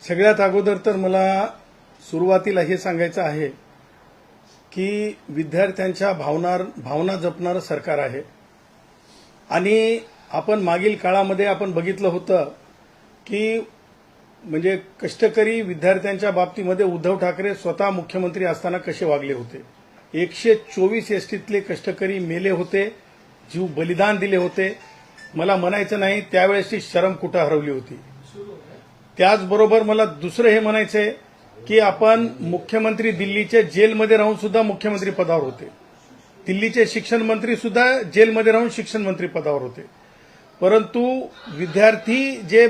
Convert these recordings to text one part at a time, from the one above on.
सगळ्यात अगोदर तर मला सुरुवातीला हे सांगायचं आहे की विद्यार्थ्यांच्या भावना जपणारं सरकार आहे आणि आपण मागील काळामध्ये आपण बघितलं होतं की म्हणजे कष्टकरी विद्यार्थ्यांच्या बाबतीमध्ये उद्धव ठाकरे स्वतः मुख्यमंत्री असताना कसे वागले होते। 124 एसटीतले कष्टकरी मेले होते, जीव बलिदान दिले होते। मला म्हणायचं नाही त्यावेळेसची शरम कुठं हरवली होती। त्याचबरोबर मला दुसरं हे म्हणायचंय की आपण मुख्यमंत्री दिल्लीचे जेलमध्ये राहून सुद्धा मुख्यमंत्री पदावर होते, दिल्लीचे शिक्षण मंत्री सुद्धा जेलमध्ये राहून शिक्षण मंत्री पदावर होते, परंतु विद्यार्थी जे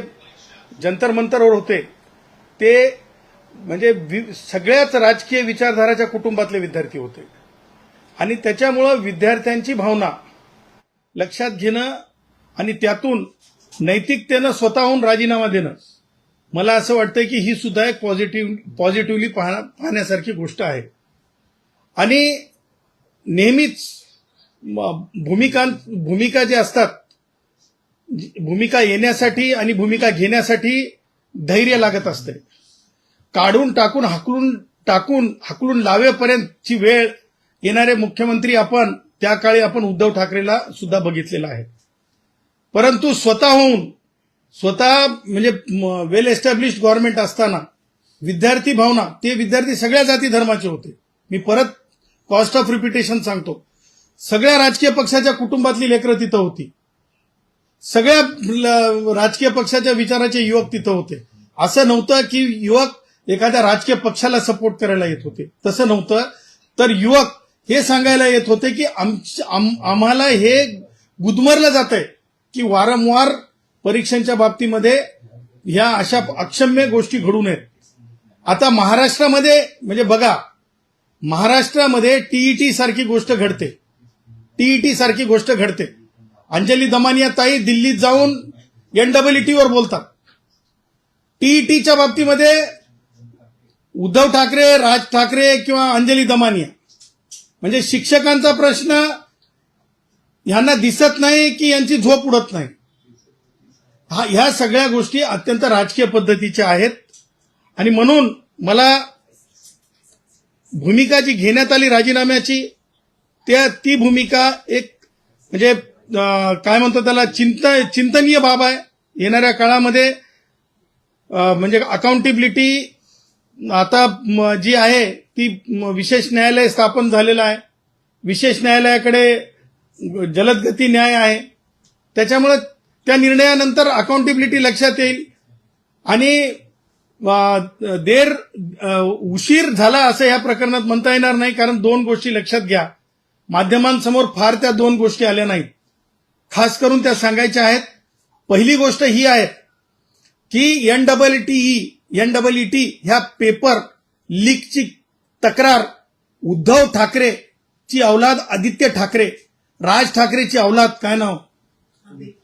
जंतर मंतरवर होते ते म्हणजे सगळ्याच राजकीय विचारधाराच्या कुटुंबातले विद्यार्थी होते आणि त्याच्यामुळे विद्यार्थ्यांची भावना लक्षात घेणं आणि त्यातून नैतिकतेनं स्वतःहून राजीनामा देणं, मला असं वाटतं की ही सुद्धा एक पॉझिटिव्हली पाहण्यासारखी गोष्ट आहे। आणि नेहमीच भूमिका जे असतात, भूमिका येण्यासाठी आणि भूमिका घेण्यासाठी धैर्य लागत असते। काढून टाकून हाकलून लावेपर्यंतची वेळ येणारे मुख्यमंत्री आपण त्या काळी आपण उद्धव ठाकरेला सुद्धा बघितलेला आहे। परंतु स्वतः म्हणजे वेल एस्टॅब्लिश्ड गव्हर्नमेंट असताना विद्यार्थी भावना, ते विद्यार्थी सगळ्या जाती धर्माचे होते। मी परत कॉस्ट ऑफ रिपिटेशन सांगतो, सगळ्या राजकीय पक्षाच्या कुटुंबातली लेकरं तिथं होती, सगळ्या राजकीय पक्षाच्या विचाराचे युवक तिथं होते। असं नव्हतं की युवक एखाद्या राजकीय पक्षाला सपोर्ट करायला येत होते, तसं नव्हतं। तर युवक हे सांगायला येत होते की आम्हाला हे गुदमरलं जातंय की वारंवार परीक्षांच्या बाबतीमध्ये ह्या अशा अक्षम्य गोष्टी घडू नयेत। आता महाराष्ट्रामध्ये म्हणजे बघा, महाराष्ट्रामध्ये टीईटी सारखी गोष्ट घडते। अंजली दमानिया ताई दिल्लीत जाऊन NEET वर बोलतात। टीईटीच्या बाबतीमध्ये उद्धव ठाकरे, राज ठाकरे किंवा अंजली दमानिया, म्हणजे शिक्षकांचा प्रश्न यांना दिसत नाही की यांची झोप उडत नाही। ह्या सगळ्या गोष्टी अत्यंत राजकीय पद्धतीच्या आहेत आणि म्हणून मला भूमिका जी घेण्यात आली राजीनाम्याची, ती भूमिका एक म्हणजे काय म्हणतो त्याला चिंतनीय बाब आहे। येणाऱ्या काळामध्ये म्हणजे अकाउंटेबिलिटी आता जी आहे ती विशेष न्यायालय स्थापन झालेलं आहे, विशेष न्यायालयाकडे जलदगती न्याय आहे, त्याच्यामुळे त्या निर्णयानंतर अकाउंटेबिलिटी लक्षात येईल आणि उशीर झाला असं या प्रकरणात म्हणता येणार नाही। कारण दोन गोष्टी लक्षात घ्या, माध्यमांसमोर फार त्या दोन गोष्टी आल्या नाहीत, खास करून त्या सांगायच्या आहेत। पहिली गोष्ट ही आहे की NEET ह्या पेपर लीकची तक्रार उद्धव ठाकरेची औलाद आदित्य ठाकरे, राज ठाकरेची औलाद काय नाव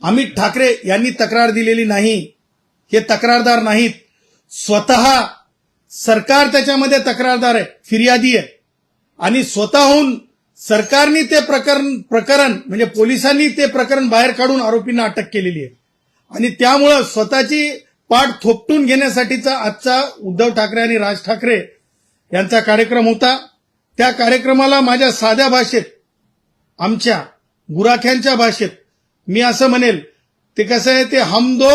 अमित ठाकरे यांनी तक्रार दिलेली नाही। हे तक्रारदार नाहीत, स्वतः सरकार त्याच्यामध्ये तक्रारदार आहे, फिर्यादी आहे आणि स्वतःहून सरकारने ते प्रकरण म्हणजे पोलिसांनी ते प्रकरण बाहेर काढून आरोपींना अटक केलेली आहे आणि त्यामुळे स्वतःची पाठ थोपटून घेण्यासाठीचा आजचा उद्धव ठाकरे आणि राज ठाकरे यांचा कार्यक्रम होता। त्या कार्यक्रमाला माझ्या साध्या भाषेत, आमच्या गुराख्यांच्या भाषेत मी असं म्हणेल, ते कसं आहे, ते हम दो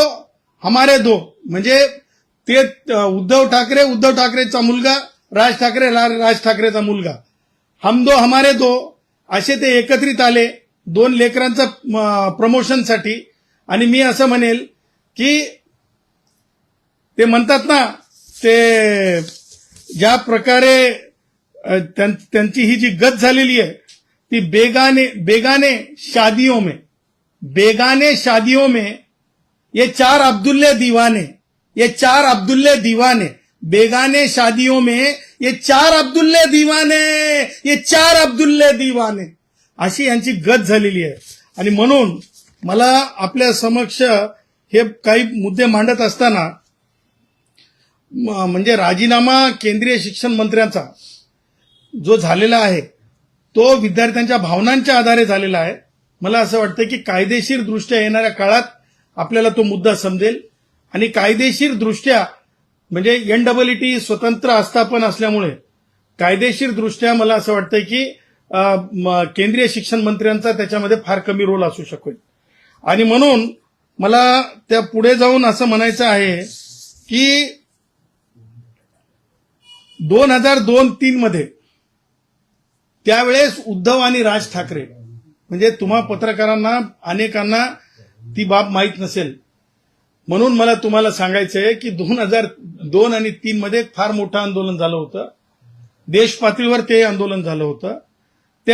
हमारे दो, म्हणजे ते उद्धव ठाकरेचा मुलगा, राज ठाकरेचा मुलगा, हम दो हमारे दो असे ते एकत्रित आले दोन लेकरांचं प्रमोशनसाठी। आणि मी असं म्हणेल की ते म्हणतात ना, ते ज्या प्रकारे त्यांची ही जी गत झालेली आहे ती बेगाने शादियों में ये चार अब्दुल्ले दीवाने, बेगाने शादियों में ये चार अब्दुल्ले दीवाने अशी यांची गत झालेली आहे। आणि म्हणून मला आपल्या समक्ष हे काही मुद्दे मांडत असताना म्हणजे राजीनामा केंद्रीय शिक्षण मंत्र्यांचा जो झालेला आहे तो विद्यार्थ्यांच्या भावनांच्या आधारे झालेला आहे। मला असं वाटतं की कायदेशीर दृष्ट्या येणाऱ्या काळात आपल्याला तो मुद्दा समजेल आणि कायदेशीर दृष्ट्या म्हणजे NEET स्वतंत्र आस्थापन असल्यामुळे कायदेशीर दृष्ट्या मला असं वाटतंय की केंद्रीय शिक्षण मंत्र्यांचा त्याच्यामध्ये फार कमी रोल असू शकेल. आणि म्हणून मला त्या पुढे जाऊन असं म्हणायचं आहे की 2002-03 मध्ये त्यावेळेस उद्धव आणि राज ठाकरे, म्हणजे तुम्हा पत्रकारांना अनेकांना ती बाब माहीत नसेल, म्हणून मला तुम्हाला सांगायचंय की 2002 आणि 2003 मध्ये फार मोठं आंदोलन झालं होतं. देश पातळीवर ते आंदोलन झालं होतं. ते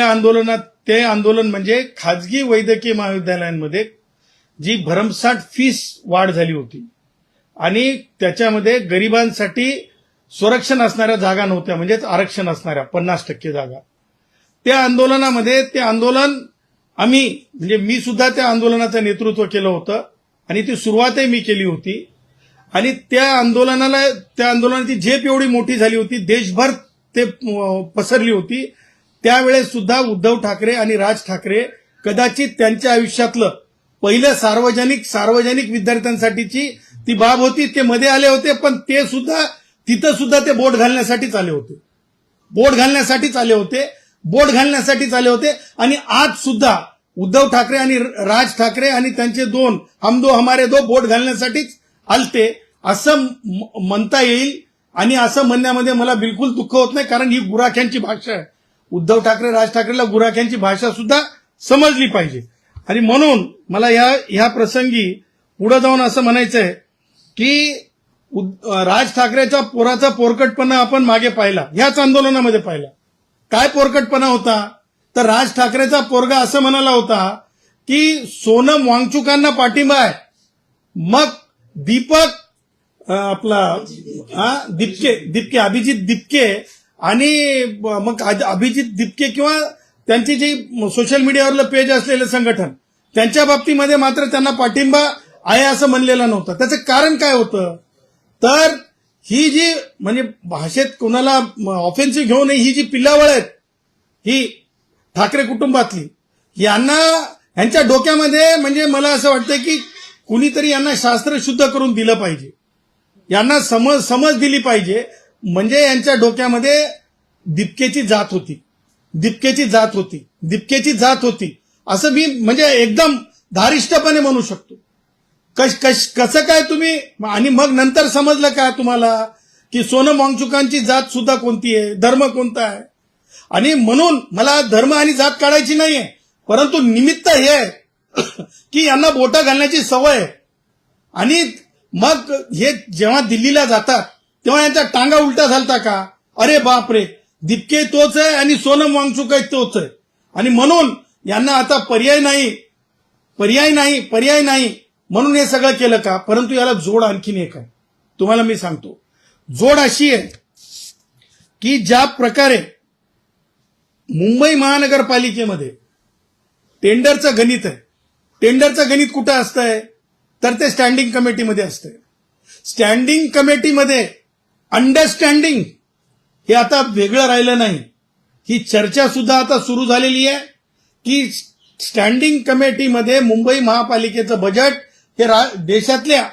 आंदोलन म्हणजे खाजगी वैद्यकीय महाविद्यालयांमध्ये जी भरमसाठ फीस वाढ झाली होती आणि त्याच्यामध्ये गरिबांसाठी संरक्षण असणाऱ्या जागा नव्हत्या, म्हणजेच आरक्षण असणाऱ्या 50% जागा. त्या आंदोलनामध्ये ते आंदोलन म्हणजे मी सुद्धा त्या आंदोलनाचं नेतृत्व केलं होतं आणि ती सुरुवातही मी केली होती. आणि त्या आंदोलनाची झेप एवढी मोठी झाली होती, देशभर ते पसरली होती. त्यावेळेस सुद्धा उद्धव ठाकरे आणि राज ठाकरे कदाचित त्यांच्या आयुष्यातलं पहिलं सार्वजनिक विद्यार्थ्यांसाठीची ती बाब होती. ते मध्ये आले होते, पण ते सुद्धा तिथं सुद्धा ते बोट घालण्यासाठीच आले होते. आणि आज सुद्धा उद्धव ठाकरे आणि राज ठाकरे आणि त्यांचे हम दो हमारे दो बोट घालण्यासाठीच आलते असं म्हणता येईल. आणि असं म्हणण्यामध्ये मला बिलकुल दुःख होत नाही, कारण ही गुराख्यांची भाषा आहे. उद्धव ठाकरे राज ठाकरेला गुराख्यांची भाषा सुद्धा समजली पाहिजे. आणि म्हणून मला ह्या प्रसंगी पुढे जाऊन असं म्हणायचंय की राज ठाकरेच्या पोराचा पोरकटपणा आपण मागे पाहिला, ह्याच आंदोलनामध्ये पाहिला. काय पोरकटपणा होता, तर राज ठाकरेचा पोरगा असं म्हणाला होता की सोनम वांगचुकांना पाठिंबा आहे, मग अभिजित दिपके आणि मग अभिजित दिपके किंवा त्यांची जी सोशल मीडियावरलं पेज असलेलं संघटन, त्यांच्या बाबतीमध्ये मात्र त्यांना पाठिंबा आहे असं म्हणलेलं नव्हतं. त्याचं कारण काय होतं, तर ही जी म्हणजे भाषेत कोणाला ऑफेन्सिव्ह घेऊ नये, ही जी पिल्लावळ आहेत ही ठाकरे कुटुंबातली, यांच्या डोक्यामध्ये म्हणजे मला असं वाटतं की कुणीतरी यांना शास्त्र शुद्ध करून दिलं पाहिजे, यांना समज दिली पाहिजे. म्हणजे यांच्या डोक्यामध्ये दिपकेची जात होती असं मी म्हणजे एकदम धारिष्टपणे म्हणू शकतो. कसं काय तुम्ही, आणि मग नंतर समजलं का तुम्हाला की सोनम वांगचुकांची जात सुद्धा कोणती आहे, धर्म कोणता आहे. आणि म्हणून मला धर्म आणि जात काढायची नाहीये, परंतु निमित्त हे आहे की यांना बोटं घालण्याची सवय आहे. आणि मग हे जेव्हा दिल्लीला जातात तेव्हा यांच्या टांगा उलटा झालता का, अरे बापरे, दिपके तोच आहे आणि सोनम वांगचुक तोच आहे. आणि म्हणून यांना आता पर्याय नाही म्हणून हे सगळं केलं का. परंतु याला जोड आणखीन एक आहे, तुम्हाला मी सांगतो. जोड अशी आहे की ज्या प्रकारे मुंबई महानगरपालिकेमध्ये टेंडरचं गणित आहे, टेंडरचं गणित कुठं असतंय, तर ते स्टँडिंग कमिटीमध्ये असतंय. स्टँडिंग कमिटीमध्ये अंडरस्टँडिंग हे आता वेगळं राहिलं नाही. ही चर्चा सुद्धा आता सुरू झालेली आहे की स्टँडिंग कमिटीमध्ये मुंबई महापालिकेचं बजेट हे देशातल्या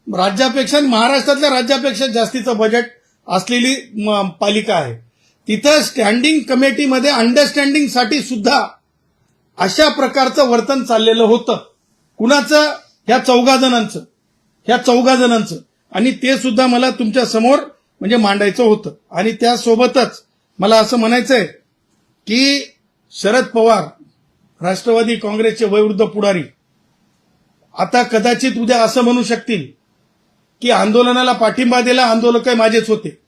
राज्यापेक्षा, महाराष्ट्रातल्या राज्यापेक्षा जास्तीचं बजेट असलेली पालिका आहे. तिथं स्टँडिंग कमिटीमध्ये अंडरस्टँडिंगसाठी सुद्धा अशा प्रकारचं वर्तन चाललेलं होतं. कुणाचं, ह्या चौघा जणांचं. आणि ते सुद्धा मला तुमच्या समोर म्हणजे मांडायचं होतं. आणि त्यासोबतच मला असं म्हणायचंय की शरद पवार राष्ट्रवादी काँग्रेसचे वयोवृद्ध पुढारी आता कदाचित उद्या असं म्हणू शकतील की आंदोलनाला पाठिंबा दिला आंदोलक माझेच होते,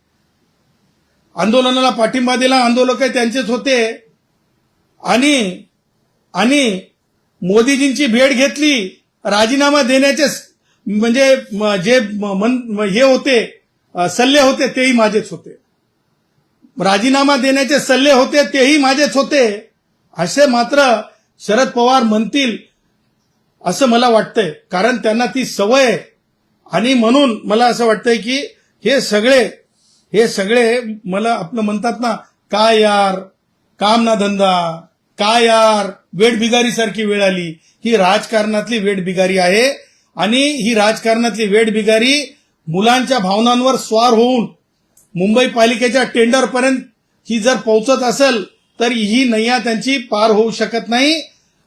आंदोलनाला पाठिंबा दिला आंदोलक त्यांचेच होते. आणि मोदीजींची भेट घेतली, राजीनामा देण्याचे म्हणजे जे हे होते सल्ले होते तेही माझेच होते, राजीनामा देण्याचे सल्ले होते तेही माझेच होते, असे मात्र शरद पवार म्हणतील असं मला वाटतंय. कारण त्यांना ती सवय आहे. आणि म्हणून मला असं वाटतंय की हे सगळे मला आपलं म्हणतात ना, काय यार काम ना धंदा, काय यार वेठबिगारी सारखी वेळ आली. ही राजकारणातली वेठबिगारी आहे. आणि ही राजकारणातली वेठबिगारी मुलांच्या भावनांवर स्वार होऊन मुंबई पालिकेच्या टेंडरपर्यंत ही जर पोहोचत असेल तर ही नैया त्यांची पार होऊ शकत नाही.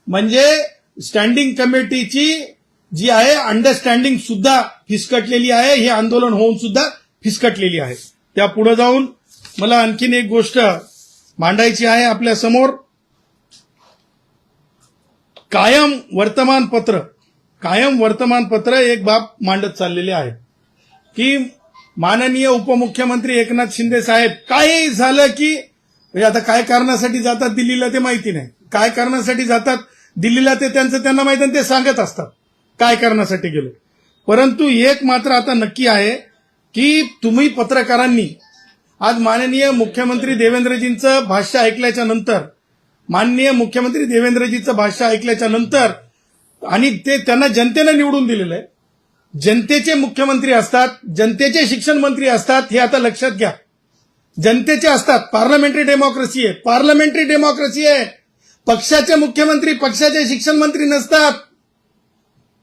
म्हणजे स्टँडिंग कमिटीची जी आहे अंडरस्टँडिंग सुद्धा फिसकटलेली आहे. हे आंदोलन होऊन सुद्धा फिसकटलेली आहे. त्या पुढे जाऊन मला आणखीन एक गोष्ट मांडायची आहे आपल्या समोर. कायम वर्तमानपत्र एक बाब मांडत चाललेले आहे की माननीय उपमुख्यमंत्री एकनाथ शिंदे साहेब काही झालं की म्हणजे आता काय कारणासाठी जातात दिल्लीला ते माहिती नाही. काय कारणासाठी जातात दिल्लीला ते त्यांना माहिती आणि ते सांगत असतात काय कारणासाठी गेलो. परंतु एक मात्र आता नक्की आहे की तुम्ही पत्रकारांनी आज माननीय मुख्यमंत्री देवेंद्रजींचं भाष्य ऐकल्याच्या नंतर आणि ते त्यांना जनतेनं निवडून दिलेलं आहे. जनतेचे मुख्यमंत्री असतात, जनतेचे शिक्षण मंत्री असतात. हे आता लक्षात घ्या. जनतेचे असतात. पार्लमेंटरी डेमोक्रेसी आहे. पक्षाचे मुख्यमंत्री पक्षाचे शिक्षण मंत्री नसतात,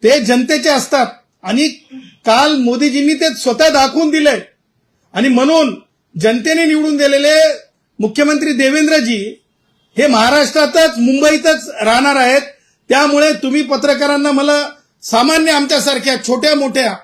ते जनतेचे असतात. आणि काल मोदीजींनी ते स्वतः दाखवून दिले. आणि म्हणून जनतेने निवडून दिलेले मुख्यमंत्री देवेंद्रजी हे महाराष्ट्रातच मुंबईतच राहणार आहेत. त्यामुळे तुम्ही पत्रकारांना मला सामान्य आमच्यासारख्या छोट्या मोठ्या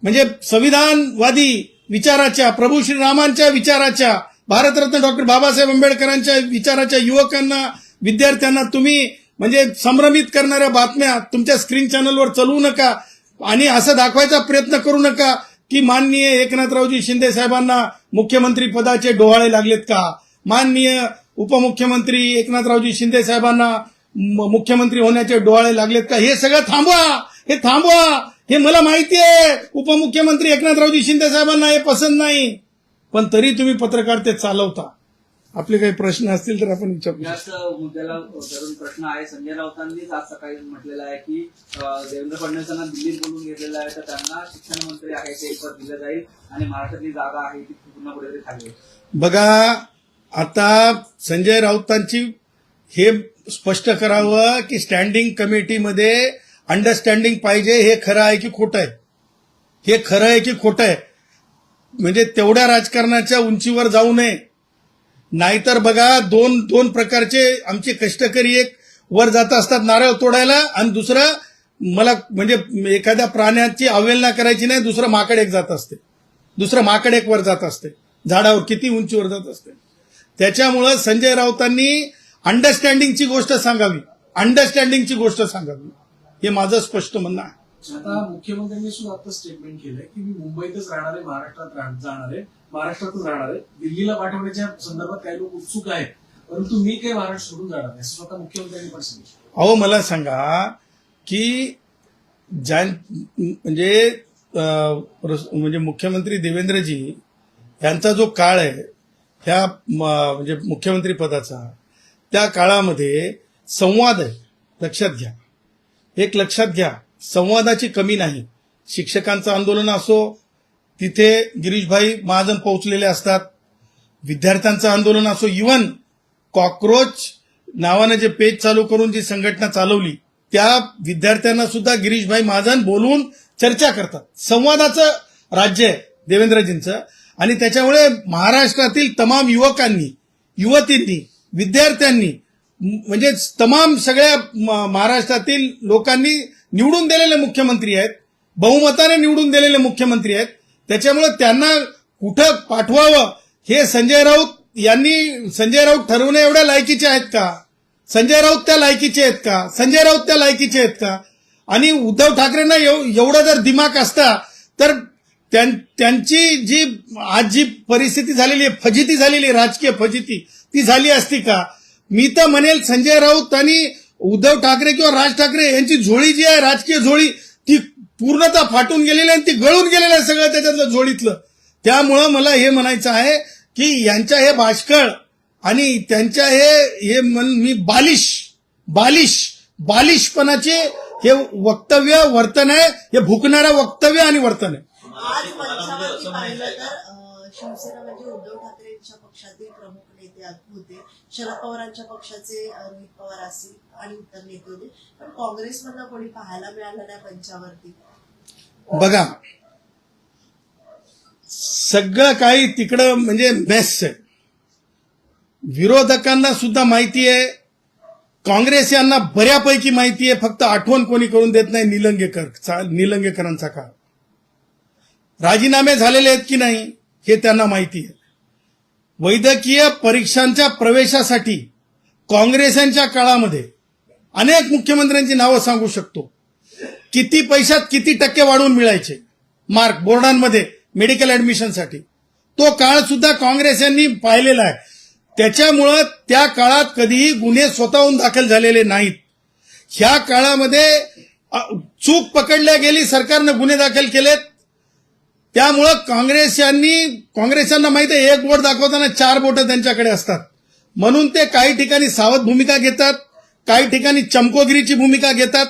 म्हणजे संविधानवादी विचाराच्या, प्रभू श्रीरामांच्या विचाराच्या, भारतरत्न डॉक्टर बाबासाहेब आंबेडकरांच्या विचाराच्या युवकांना, विद्यार्थ्यांना तुम्ही म्हणजे संभ्रमित करणाऱ्या बातम्या तुमच्या स्क्रीन चॅनलवर चालवू नका. आणि असं दाखवायचा प्रयत्न करू नका की माननीय एकनाथरावजी शिंदे साहेबांना मुख्यमंत्री पदाचे डोहाळे लागलेत का, माननीय उपमुख्यमंत्री एकनाथरावजी शिंदे साहेबांना मुख्यमंत्री होण्याचे डोहाळे लागलेत का. हे सगळं थांबवा. हे मला माहिती आहे उपमुख्यमंत्री एकनाथरावजी शिंदे साहेबांना हे पसंत नाही, पण तरी तुम्ही पत्रकार ते चालवता. आपले काही प्रश्न असतील तर आपण विचारू. याच मुद्द्याला धरून प्रश्न आहे. संजय राऊतांनीच आज सकाळी म्हटलेलं आहे की देवेंद्र फडणवीसांना दिल्लीत बोलून घेतलेलं आहे तर त्यांना शिक्षण मंत्री आहे ते पद दिलं जाईल आणि महाराष्ट्रातली जागा आहे ती पूर्ण कुठेतरी खाली. बघा आता संजय राऊतांची हे स्पष्ट करावं की स्टँडिंग कमिटीमध्ये अंडरस्टँडिंग पाहिजे. हे खरं आहे की खोटं आहे? हे खरं आहे की खोटं आहे? म्हणजे तेवढ्या राजकारणाच्या उंचीवर जाऊ नये. नाहीतर बघा दोन प्रकारचे आमचे कष्टकरी एक वर जात असतात नारळ तोडायला आणि दुसरं मला म्हणजे एखाद्या प्राण्याची अवहेलना करायची नाही, दुसरं माकड एक जात असते, दुसरं माकड एक वर जात असते झाडावर, किती उंचीवर जात असते. त्याच्यामुळं संजय राऊतांनी अंडरस्टँडिंगची गोष्ट सांगावी, हे माझं स्पष्ट म्हणणं आहे. आता मुख्यमंत्र्यांनी सुद्धा आता स्टेटमेंट केलंय की मी मुंबईतच राहणार आहे, महाराष्ट्रातच राहणार आहे. दिल्लीला पाठवण्याच्या संदर्भात काही लोक उत्सुक आहेत, परंतु मी काही महाराष्ट्र सोडून जाणार नाही, असं स्वतः मुख्यमंत्र्यांनी पण सांगितलं. अहो मला सांगा की म्हणजे मुख्यमंत्री देवेंद्रजी यांचा जो काळ आहे ह्या म्हणजे मुख्यमंत्री पदाचा, त्या काळामध्ये संवाद आहे. लक्षात घ्या संवादाची कमी नाही. शिक्षकांचं आंदोलन असो तिथे गिरीशभाई महाजन पोहोचलेले असतात, विद्यार्थ्यांचं आंदोलन असो, इव्हन कॉकरोच नावानं जे पेज चालू करून जी संघटना चालवली त्या विद्यार्थ्यांना सुद्धा गिरीशभाई महाजन बोलवून चर्चा करतात. संवादाचं राज्य आहे देवेंद्रजींचं. आणि त्याच्यामुळे महाराष्ट्रातील तमाम युवकांनी, युवतींनी, विद्यार्थ्यांनी म्हणजे तमाम सगळ्या महाराष्ट्रातील लोकांनी निवडून दिलेले मुख्यमंत्री आहेत, बहुमताने निवडून दिलेले मुख्यमंत्री आहेत. त्याच्यामुळे त्यांना कुठं पाठवावं हे संजय राऊत ठरवणे एवढ्या लायकीचे आहेत का? संजय राऊत त्या लायकीचे आहेत का? आणि उद्धव ठाकरेंना एवढा जर दिमाग असता तर त्यांची जी आज जी परिस्थिती झालेली आहे, फजिती झालेली, राजकीय फजिती, ती झाली असती का? मी तर म्हणेल संजय राऊत आणि उद्धव ठाकरे किंवा राज ठाकरे यांची झोळी जी आहे, राजकीय झोळी, ती पूर्णतः फाटून गेलेली आहे आणि ती गळून गेलेलं आहे सगळं त्याच्यातलं झोळीतलं. त्यामुळं मला हे म्हणायचं आहे की यांच्या हे बाष्कळ आणि त्यांच्या हे मी बालिशपणाचे हे वक्तव्य, वर्तन आहे, हे भुकणारं वक्तव्य आणि वर्तन आहे. आज मंचावरती पाहिलं तर शिवसेना म्हणजे उद्धव ठाकरेंच्या पक्षातील प्रमुख नेते होते, शरद पवारांच्या पक्षाचे रोहित पवार असतील आणि इतर नेते होते, पण काँग्रेसमधनं कोणी पाहायला मिळालं नाही मंचावरती. बघा सगळं काही तिकडं म्हणजे मेस आहे. विरोधकांना सुद्धा माहिती आहे, काँग्रेस यांना बऱ्यापैकी माहिती आहे, फक्त आठवण कोणी करून देत नाही. निलंगेकरांचा काळ राजीनामे झालेले आहेत की नाही हे त्यांना माहिती आहे. वैद्यकीय परीक्षांच्या प्रवेशासाठी काँग्रेसांच्या काळामध्ये अनेक मुख्यमंत्र्यांची नावं सांगू शकतो. किती पैशात किती टक्के वाढवून मिळायचे मार्क बोर्डांमध्ये मेडिकल ऍडमिशनसाठी, तो काळ सुद्धा काँग्रेस यांनी पाहिलेला आहे. त्याच्यामुळं त्या काळात कधीही गुन्हे स्वतःहून दाखल झालेले नाहीत. ह्या काळामध्ये चूक पकडल्या गेली, सरकारनं गुन्हे दाखल केलेत. त्यामुळं काँग्रेसांना माहिती आहे, एक बोट दाखवताना 4 बोटं त्यांच्याकडे असतात. म्हणून ते काही ठिकाणी सावध भूमिका घेतात, काही ठिकाणी चमकोगिरीची भूमिका घेतात.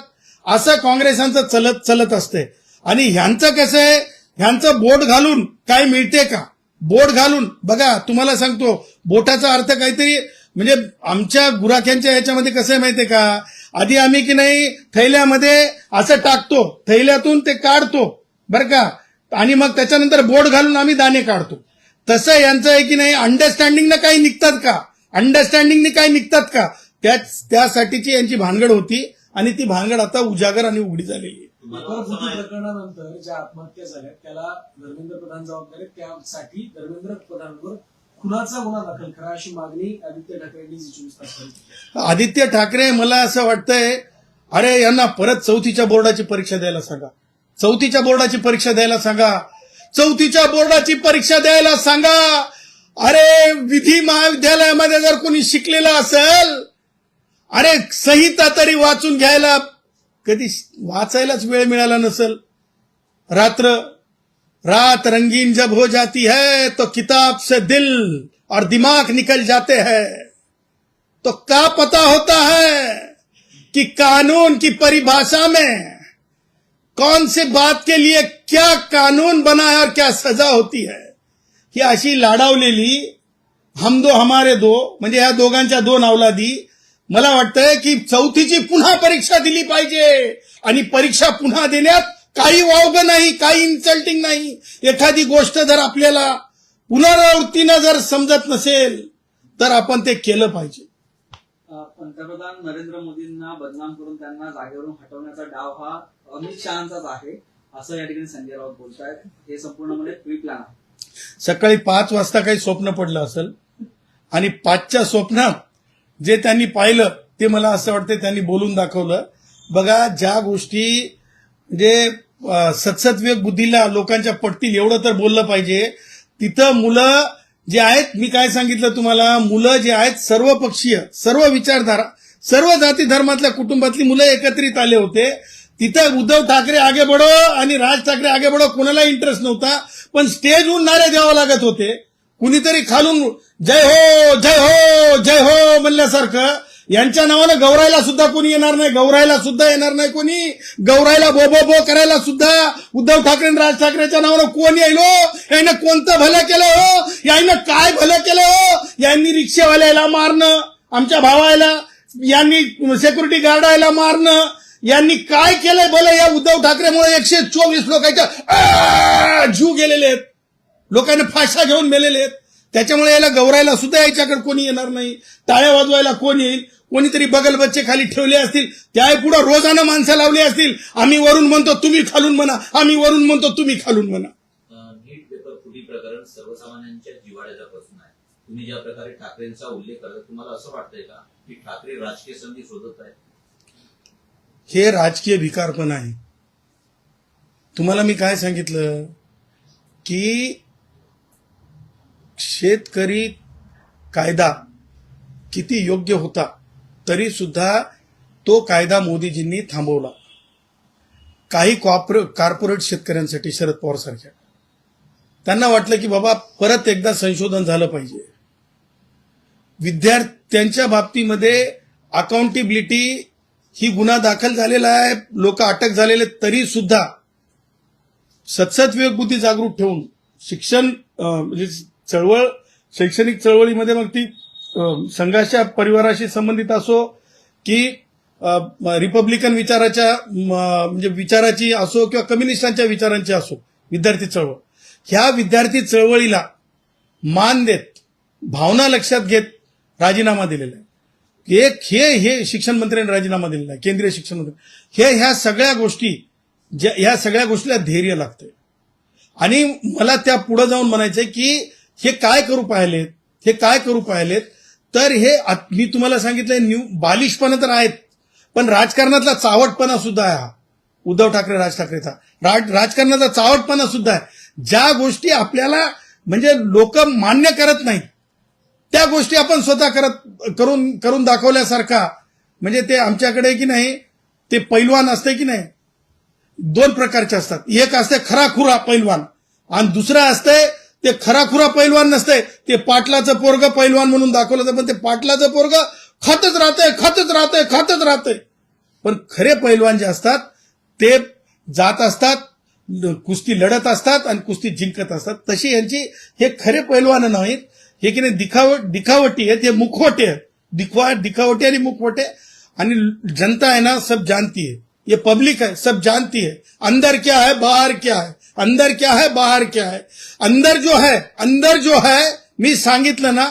असं काँग्रेसांचं चलत असते. आणि ह्यांचं कसं आहे, ह्यांचं बोट घालून काय मिळते का? बोट घालून बघा, तुम्हाला सांगतो, बोटाचा अर्थ काहीतरी म्हणजे आमच्या गुराख्यांच्या ह्याच्यामध्ये कसं आहे माहितीये का, आधी आम्ही की नाही थैल्यामध्ये असं टाकतो, थैल्यातून ते काढतो बरं का, आणि मग त्याच्यानंतर बोट घालून आम्ही दाणे काढतो. तसं यांचं आहे की नाही, अंडरस्टँडिंगनं काही निघतात का, अंडरस्टँडिंगने काही निघतात का, त्यासाठीची यांची भानगड होती. आणि ती भानगड आता उजागर आणि उघडी झालेली आहे. भूती प्रकरणानंतर ज्या आत्महत्या झाल्या त्याला धर्मेंद्र प्रधान जबाबदार आहेत. त्यासाठी धर्मेंद्र प्रधानवर खुनाचा गुन्हा दाखल करा अशी मागणी आदित्य ठाकरेंनी 24 तास केली. आदित्य ठाकरे, मला असं वाटतंय, अरे यांना परत 4थीच्या बोर्डाची परीक्षा द्यायला सांगा, 4थीच्या बोर्डाची परीक्षा द्यायला सांगा, 4थीच्या बोर्डाची परीक्षा द्यायला सांगा. अरे विधी महाविद्यालयामध्ये जर कोणी शिकलेलं असेल, अरे संहिता तरी वाचून घ्यायला कधी वाचायलाच वेळ मिळाला नसेल. रात रंगीन जब हो जाती है तो किताब से दिल और दिमाग निकल जाते हैं. तो क्या पता होता है कि कानून की परिभाषा में कौन से बात के लिए क्या कानून बना है और क्या सजा होती है. ही अशी लाडावलेली हम दो हमारे दो म्हणजे ह्या दोघांच्या 2 अवलादी, मला वाटतंय की 4थीची पुन्हा परीक्षा दिली पाहिजे. आणि परीक्षा पुन्हा देण्यात काही वावगं नाही, काही इन्सल्टिंग नाही. एखादी गोष्ट जर आपल्याला पुनरावृत्तीनं जर समजत नसेल तर आपण ते केलं पाहिजे. पंतप्रधान नरेंद्र मोदींना बदनाम करून त्यांना जागेवरून हटवण्याचा डाव हा अमित शहाचाच आहे असं या ठिकाणी संजय राऊत बोलतायत. हे संपूर्णपणे प्री प्लॅन आहे. सकाळी 5 वाजता काही स्वप्न पडलं असेल आणि 5च्या स्वप्नात जे त्यांनी पाहिलं ते मला असं वाटतं त्यांनी बोलून दाखवलं. बघा, ज्या गोष्टी म्हणजे सत्सद्विवेक बुद्धीला लोकांच्या पटतील एवढं तर बोललं पाहिजे. तिथं मुलं जे आहेत, मी काय सांगितलं तुम्हाला, मुलं जे आहेत सर्व पक्षीय, सर्व विचारधारा, सर्व जाती धर्मातल्या कुटुंबातली मुलं एकत्रित आले होते. तिथं उद्धव ठाकरे आगे बढो आणि राज ठाकरे आगे बढो कोणाला इंटरेस्ट नव्हता, पण स्टेजहून नारे द्यावं लागत होते. कुणीतरी खालून जय हो जय हो जय हो म्हणल्यासारखं. यांच्या नावानं गौरायला सुद्धा कोणी येणार नाही, गौरायला सुद्धा येणार नाही कोणी. गौरायला बो बो बो करायला सुद्धा उद्धव ठाकरे आणि राज ठाकरेच्या नावानं कोण येईल हो? यानं कोणतं भलं केलं हो? यानं काय भलं केलं हो? यांनी रिक्षावाल्याला मारणं, आमच्या भावाला यांनी सिक्युरिटी गार्डायला मारणं, यांनी काय केलंय भलं? या उद्धव ठाकरेमुळे 124 लोकांच्या जीव गेलेले आहेत, लोकांनी फाशा घेऊन मेलेले आहेत. त्याच्यामुळे याला गौरायला सुद्धा याच्याकडे कोणी येणार नाही. टाळ्या वाजवायला कोण येईल? कोणीतरी बगल बच्चे खाली ठेवले असतील, त्या पुढे रोजानं माणसं लावली असतील. आम्ही वरून म्हणतो तुम्ही खालून म्हणा, आम्ही वरून म्हणतो तुम्ही खालून म्हणा. नीट पेपर फुटी प्रकरण सर्वसामान्यांच्या जिव्हाळ्याचा प्रश्न आहे. तुम्ही ज्या प्रकारे ठाकरेंचा उल्लेख करता, तुम्हाला असं वाटतंय का की ठाकरे राजकीय संधी शोधत आहेत? हे राजकीय भिकारपण आहे. तुम्हाला मी काय सांगितलं की शेतकरी कायदा किती योग्य होता तरी सुद्धा तो कायदा मोदीजींनी थांबवला. काही कॉर्पोरेट शेतकऱ्यांसाठी, शरद पवार सारख्या, त्यांना वाटलं की बाबा परत एकदा संशोधन झालं पाहिजे. विद्यार्थ्यांच्या बाबतीमध्ये अकाउंटेबिलिटी ही गुन्हा दाखल झालेला आहे, लोक अटक झालेले, तरी सुद्धा सत्सद विवेक बुद्धी जागृत ठेवून शिक्षण म्हणजे चळवळ, शैक्षणिक चळवळीमध्ये मग ती संघाच्या परिवाराशी संबंधित असो की रिपब्लिकन विचाराच्या म्हणजे विचाराची असो किंवा कम्युनिस्टांच्या विचारांची असो, विद्यार्थी चळवळ, ह्या विद्यार्थी चळवळीला मान देत, भावना लक्षात घेत राजीनामा दिलेला आहे. हे शिक्षण मंत्र्यांनी राजीनामा दिलेला आहे, केंद्रीय शिक्षण मंत्री. ह्या सगळ्या गोष्टीला धैर्य लागतंय. आणि मला त्या पुढे जाऊन म्हणायचंय की हे काय करू पाहिलेत तर मी तुम्हाला सांगितलंय बालिशपणा तर आहेत, पण राजकारणातला चावटपणा सुद्धा आहे. हा उद्धव ठाकरे राज ठाकरेचा राजकारणाचा चावटपणा सुद्धा आहे. ज्या गोष्टी आपल्याला म्हणजे लोक मान्य करत नाहीत त्या गोष्टी आपण स्वतः करून दाखवल्यासारखा. म्हणजे ते आमच्याकडे की नाही ते पैलवान असते की नाही, दोन प्रकारचे असतात. एक असते खराखुरा पैलवान आणि दुसरं असतंय ते खराखुरा पैलवान नसते, ते पाटलाचं पोरग पैलवान म्हणून दाखवलं जातं, पण ते पाटलाचं पोरग खातच राहतंय. पण खरे पैलवान जे असतात ते जात असतात, कुस्ती लढत असतात आणि कुस्ती जिंकत असतात. तशी यांची हे खरे पैलवान नाहीत, हे की नाही दिखावटी आहेत, हे मुखवटे आहेत. दिखावटी आणि मुखवटे. आणि जनता है ना सब जानती है, ये पब्लिक है सब जानती है अंदर क्या है बाहर क्या है, अंदर क्या है बाहर क्या है. अंदर जो है मी सांगितलं ना,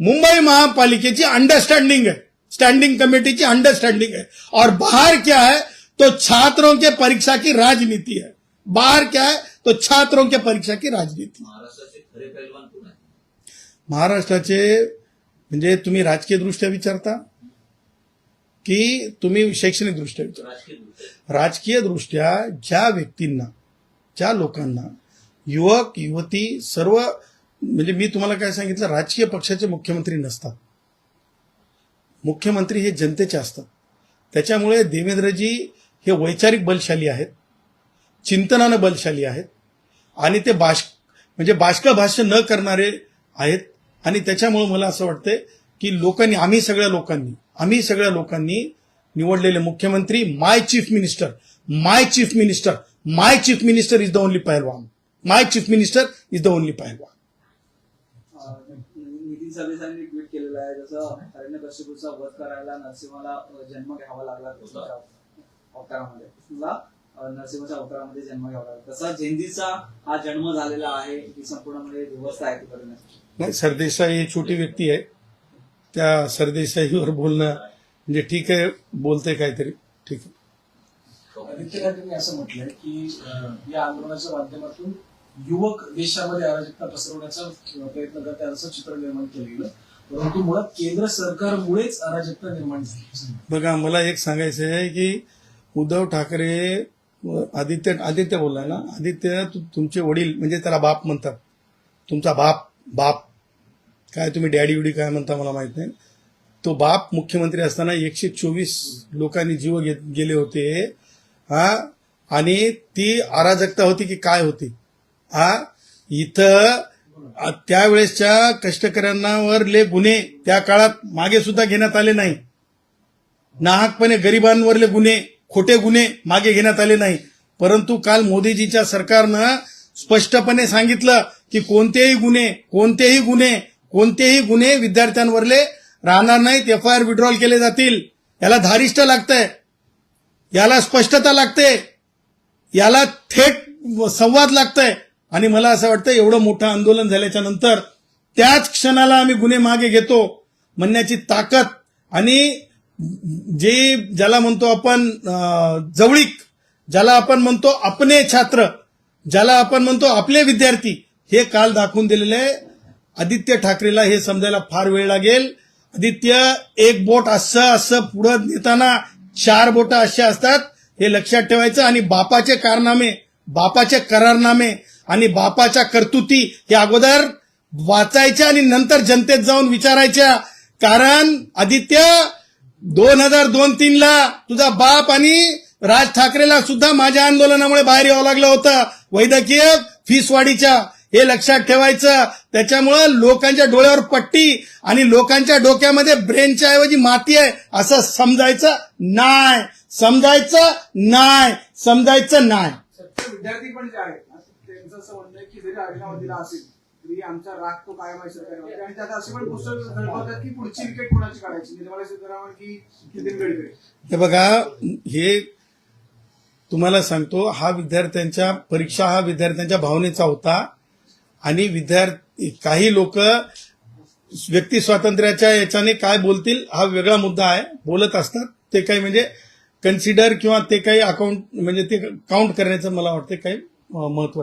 मुंबई महापालिकेची अंडरस्टँडिंग है, स्टँडिंग कमेटीची अंडरस्टँडिंग है. और बाहर क्या है तो छात्रों के परीक्षा की राजनीति है. बाहर क्या है तो छात्रों के परीक्षा की राजनीति. महाराष्ट्राचे खरे पैलवान कोण आहे? महाराष्ट्राचे म्हणजे तुम्ही राजकीय दृष्ट्या विचारता की तुम्ही शैक्षणिक दृष्ट्या विचारता? राजकीय दृष्ट्या ज्या व्यक्तींना, ज्या लोकांना, युवक युवती सर्व, म्हणजे मी तुम्हाला काय सांगितलं, राजकीय पक्षाचे मुख्यमंत्री नसतात. मुख्यमंत्री हे जनतेचे असतात. त्याच्यामुळे देवेंद्रजी हे वैचारिक बलशाली आहेत, चिंतनानं बलशाली आहेत आणि ते म्हणजे बाष्कळ भाष्य न करणारे आहेत. आणि त्याच्यामुळे मला असं वाटतंय की आम्ही सगळ्या लोकांनी निवडलेले मुख्यमंत्री my chief minister is the only पहलवान. नितीन सरदेसाईंनी ट्विट केलेलं आहे, जसं हिरण्यकश्यपूचा वध करायला नरसिंहाला जन्म घ्यावा लागला अवतारामध्ये, तुला नरसिंहाच्या अवतारामध्ये जन्म घ्यावा लागला, तसा झेंडीचा हा जन्म झालेला आहे. ही संपूर्ण म्हणजे व्यवस्था आहे ती करण्याची. नाही, सरदेसाई ही छोटी व्यक्ती आहे, त्या सरदेसाईवर बोलणं म्हणजे ठीक आहे, बोलते काहीतरी ठीक आहे. आदित्य गांधींनी असं म्हटलंय की या आंदोलनाच्या माध्यमातून युवक देशामध्ये अराजकता पसरवण्याचा प्रयत्न करतात असं चित्र निर्माण केलं गेलं, परंतु मुळात केंद्र सरकारमुळेच अराजकता निर्माण झाली. बघा, मला एक सांगायचं आहे की उद्धव ठाकरे आदित्य बोललाय ना, आदित्य तुमचे वडील म्हणजे त्याला बाप म्हणतात, तुमचा बाप काय तुम्ही डॅडी उडी काय म्हणता मला माहित नाही. तो बाप मुख्यमंत्री असताना 124 लोकांनी जीव गेले होते. आणि ती अराजकता होती की काय होती. इथं त्यावेळेसच्या कष्टकऱ्यांवरले गुन्हे त्या काळात मागे सुद्धा घेण्यात आले नाही. नाहकपणे गरिबांवरले गुन्हे, खोटे गुन्हे मागे घेण्यात आले नाही. परंतु काल मोदीजीच्या सरकारनं स्पष्टपणे सांगितलं की कोणतेही गुन्हे विद्यार्थ्यांवरले राहणार नाहीत, FIR विड्रॉल केले जातील. याला धारिष्ठ लागतंय, याला स्पष्टता लागते, याला थेट संवाद लागतंय. आणि मला असं वाटतं एवढं मोठं आंदोलन झाल्याच्या नंतर त्याच क्षणाला आम्ही गुन्हे मागे घेतो म्हणण्याची ताकद आणि ज्याला म्हणतो आपण जवळीक, ज्याला आपण म्हणतो आपले छात्र, ज्याला आपण म्हणतो आपले विद्यार्थी, हे काल दाखवून दिलेले आहे. आदित्य ठाकरेला हे समजायला फार वेळ लागेल. आदित्य एक बोट असं पुढं नेताना 4 बोटं असे असतात, हे लक्षात ठेवायचं. आणि बापाचे कारनामे, बापाचे करारनामे आणि बापाच्या कर्तुती हे अगोदर वाचायच्या आणि नंतर जनतेत जाऊन विचारायच्या. कारण आदित्य 2002-03 ला तुझा बाप आणि राज ठाकरेला सुद्धा माझ्या आंदोलनामुळे बाहेर यावं लागलं होतं वैद्यकीय फीसवाढीच्या, हे लक्षात ठेवायचं. त्याच्यामुळं लोकांच्या डोळ्यावर पट्टी आणि लोकांच्या डोक्यामध्ये ब्रेनच्या ऐवजी माती आहे असं समजायचं नाही. विद्यार्थी पण जे आहेत त्यांचं असं म्हणणं आहे की जरी राजीनामा दिला असेल तरी आमचा राग तो कायम आहे सरकारवर. आणि त्यात असे पण पुस्तक ठरवतात की पुढची विकेट कोणाची काढायची, निर्मला सीतारामन की नितीन गडकरी. हे बघा, हे तुम्हाला सांगतो, परीक्षा हा विद्यार्थ्यांच्या भावनेचा होता आणि काही लोक व्यक्ती स्वातंत्र्याच्या याच्याने काय बोलतील हा वेगळा मुद्दा आहे, बोलत असतात ते काही म्हणजे कन्सिडर किंवा ते काही अकाउंट म्हणजे ते काउंट करण्याचं मला वाटतं काही महत्व